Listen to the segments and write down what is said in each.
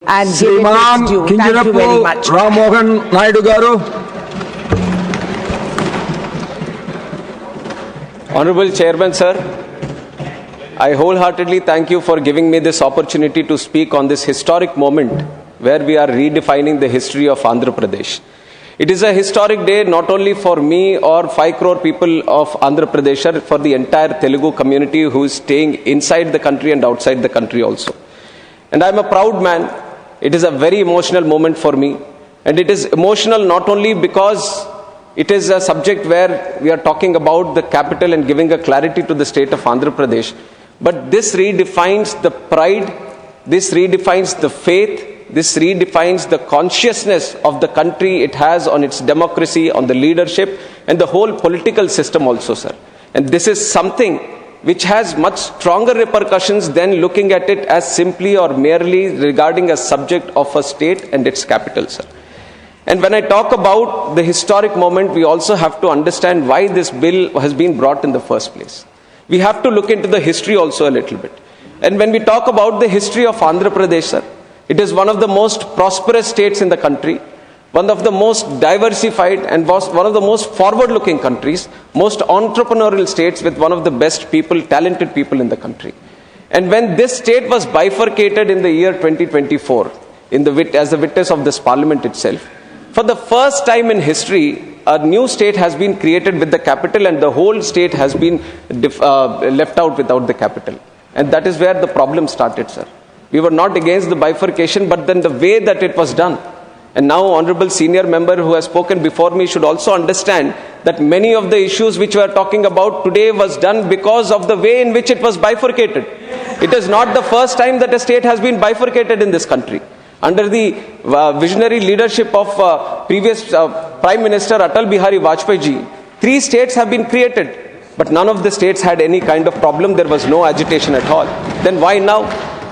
and give it its due. Thank you very much. Rammohan Naidu garu. Honorable Chairman, sir, I wholeheartedly thank you for giving me this opportunity to speak on this historic moment where we are redefining the history of Andhra Pradesh. It is a historic day not only for me or 5 crore people of Andhra Pradesh, but for the entire Telugu community who is staying inside the country and outside the country also. And I am a proud man. It is a very emotional moment for me. And it is emotional not only because it is a subject where we are talking about the capital and giving a clarity to the state of Andhra Pradesh, but this redefines the pride, this redefines the faith, this redefines the consciousness of the country it has on its democracy, on the leadership, and the whole political system also, sir. And this is something which has much stronger repercussions than looking at it as simply or merely regarding a subject of a state and its capital, sir. And when I talk about the historic moment, we also have to understand why this bill has been brought in the first place. We have to look into the history also a little bit. And when we talk about the history of Andhra Pradesh, sir, it is one of the most prosperous states in the country, one of the most diversified and one of the most forward-looking countries, most entrepreneurial states with one of the best people, talented people in the country. And when this state was bifurcated in the year 2024, as the witness of this parliament itself, for the first time in history, a new state has been created with the capital and the whole state has been left out without the capital. And that is where the problem started, sir. We were not against the bifurcation, but then the way that it was done. And now honorable senior member who has spoken before me should also understand that many of the issues which we are talking about today was done because of the way in which it was bifurcated. It is not the first time that a state has been bifurcated in this country. Under the visionary leadership of previous Prime Minister Atal Bihari Vajpayee ji, 3 states have been created, but none of the states had any kind of problem. There was no agitation at all. Then why now?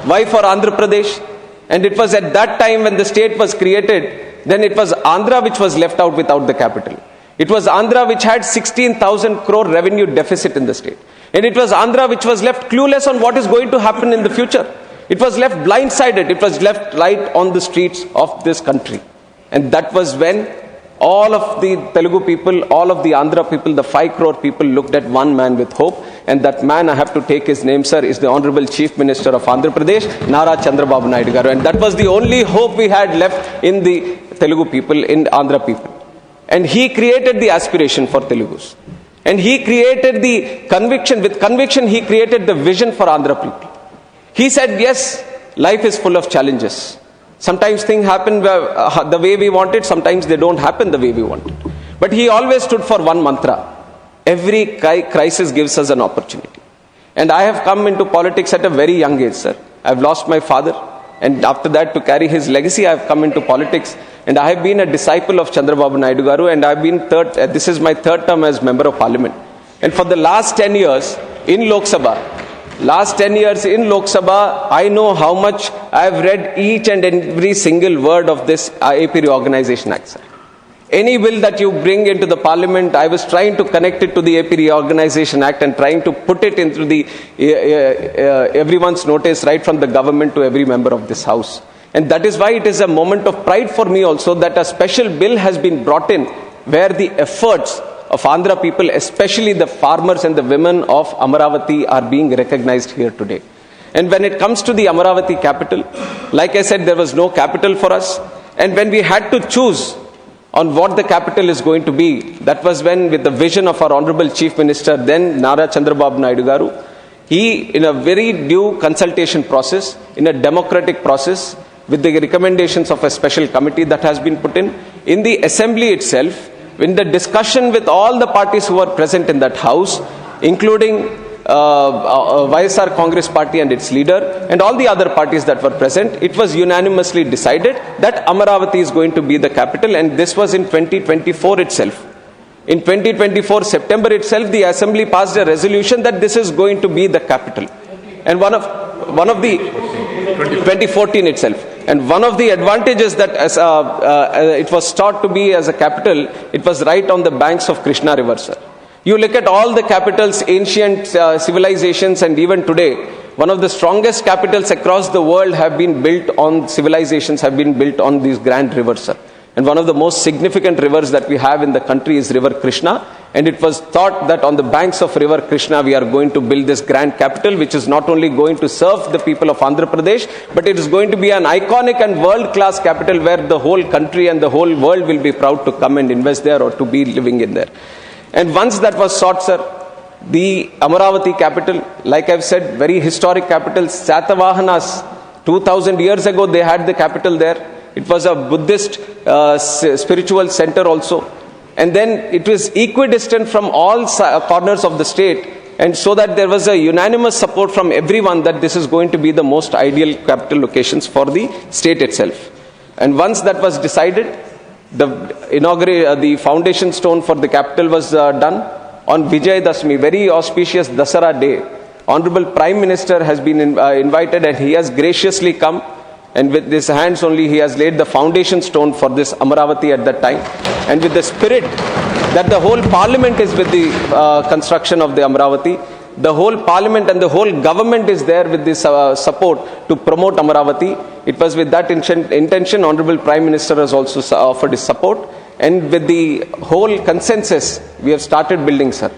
Why for Andhra Pradesh? And it was at that time when the state was created, then it was Andhra which was left out without the capital. It was Andhra which had 16,000 crore revenue deficit in the state. And it was Andhra which was left clueless on what is going to happen in the future. It was left blindsided. It was left right on the streets of this country. And that was when all of the Telugu people, all of the Andhra people, the 5 crore people looked at one man with hope. And that man, I have to take his name, sir, is the Honorable Chief Minister of Andhra Pradesh, Nara Chandrababu Naidu garu. And that was the only hope we had left in the Telugu people, in Andhra people. And he created the aspiration for Telugus. And he created the conviction. With conviction, he created the vision for Andhra people. He said, yes, life is full of challenges. Sometimes things happen the way we want it, sometimes they don't happen the way we want it. But he always stood for one mantra. Every crisis gives us an opportunity. And I have come into politics at a very young age, sir. I have lost my father. And after that, to carry his legacy, I have come into politics. And I have been a disciple of Chandrababu Naidu garu. And I have been this is my 3rd term as Member of Parliament. And for the last 10 years in Lok Sabha, I know how much I have read each and every single word of this AP Reorganization Act, sir. Any bill that you bring into the parliament, I was trying to connect it to the AP Reorganization Act and trying to put it into the everyone's notice, right from the government to every member of this house. And that is why it is a moment of pride for me also that a special bill has been brought in where the efforts of Andhra people, especially the farmers and the women of Amaravati, are being recognized here today. And when it comes to the Amaravati capital, like I said, there was no capital for us. And when we had to choose on what the capital is going to be, that was when, with the vision of our Honorable Chief Minister, then Nara Chandrababu Naidu garu, he, in a very due consultation process, in a democratic process, with the recommendations of a special committee that has been put in the assembly itself, in the discussion with all the parties who were present in that house, including YSR Congress Party and its leader, and all the other parties that were present, it was unanimously decided that Amaravati is going to be the capital, and this was in 2024 itself. In 2024 September itself, the Assembly passed a resolution that this is going to be the capital. And one of the 2014 itself. And one of the advantages that it was thought to be as a capital, it was right on the banks of Krishna River, sir. You look at all the capitals, ancient civilizations, and even today, one of the strongest capitals across the world have been built on, civilizations have been built on these grand rivers, sir. And one of the most significant rivers that we have in the country is River Krishna. And it was thought that on the banks of River Krishna, we are going to build this grand capital, which is not only going to serve the people of Andhra Pradesh, but it is going to be an iconic and world-class capital where the whole country and the whole world will be proud to come and invest there or to be living in there. And once that was sought, sir, the Amaravati capital, like I've said, very historic capital. Satavahanas, 2000 years ago, they had the capital there. It was a Buddhist spiritual center also. And then it was equidistant from all corners of the state. And so that there was a unanimous support from everyone that this is going to be the most ideal capital locations for the state itself. And once that was decided, the foundation stone for the capital was done. On Vijay Dashmi, very auspicious Dasara day, Honorable Prime Minister has been invited, and he has graciously come, and with his hands only he has laid the foundation stone for this Amaravati at that time. And with the spirit that the whole parliament is with the construction of the Amaravati, the whole parliament and the whole government is there with this support to promote Amaravati. It was with that intention, Honorable Prime Minister has also offered his support. And with the whole consensus, we have started building, sir.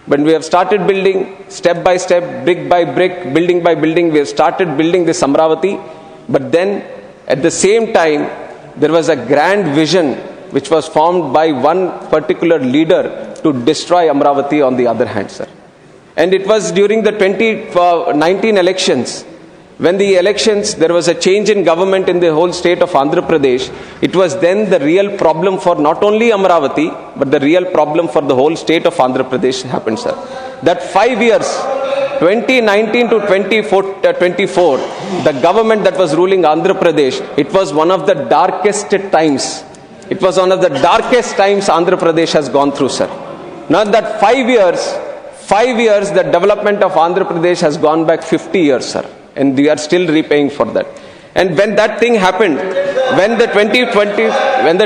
When we have started building, step by step, brick by brick, building by building, we have started building this Amaravati. But then, at the same time, there was a grand vision which was formed by one particular leader to destroy Amaravati on the other hand, sir. And it was during the 2019 elections. When the elections, there was a change in government in the whole state of Andhra Pradesh. It was then the real problem for not only Amaravati, but the real problem for the whole state of Andhra Pradesh happened, sir. That 5 years, 2019 to 24, the government that was ruling Andhra Pradesh, it was one of the darkest times. It was one of the darkest times Andhra Pradesh has gone through, sir. Now that 5 years, the development of Andhra Pradesh has gone back 50 years, sir. And we are still repaying for that. And when that thing happened, when the 2019... When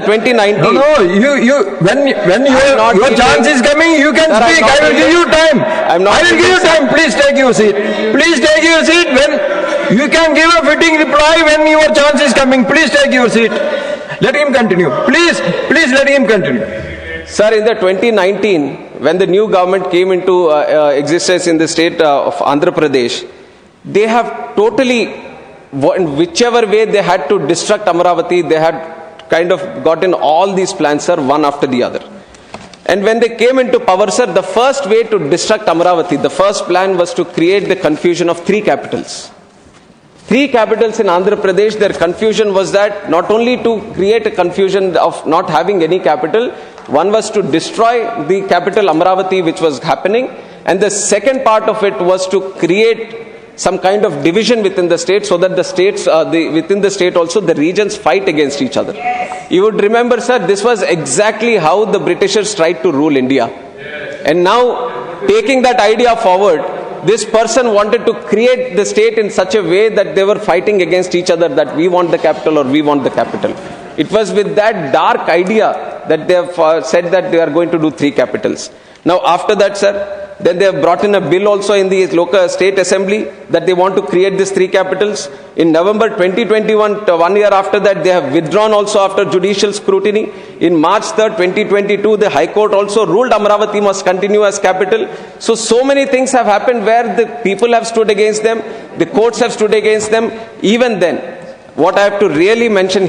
your chance is coming, you can speak. I will give you time. I will give you time. Please take your seat. Please take your seat. When you can give a fitting reply when your chance is coming. Please take your seat. Let him continue. Please let him continue. Sir, in the 2019, when the new government came into existence in the state of Andhra Pradesh, they have totally, in whichever way they had to destruct Amaravati, they had kind of gotten all these plans, sir, one after the other. And when they came into power, sir, the first way to destruct Amaravati, the first plan was to create the confusion of 3 capitals. 3 capitals in Andhra Pradesh, their confusion was that not only to create a confusion of not having any capital, one was to destroy the capital Amaravati which was happening, and the second part of it was to create some kind of division within the state so that the states, within the state also, the regions fight against each other. Yes. You would remember, sir, this was exactly how the Britishers tried to rule India. Yes. And now, taking that idea forward, this person wanted to create the state in such a way that they were fighting against each other, that we want the capital or we want the capital. It was with that dark idea that they have said that they are going to do 3 capitals. Now, after that, sir, then they have brought in a bill also in the local state assembly that they want to create these 3 capitals. In November 2021, 1 year after that, they have withdrawn also after judicial scrutiny. In March 3rd, 2022, the High Court also ruled Amaravati must continue as capital. So many things have happened where the people have stood against them, the courts have stood against them. Even then, what I have to really mention here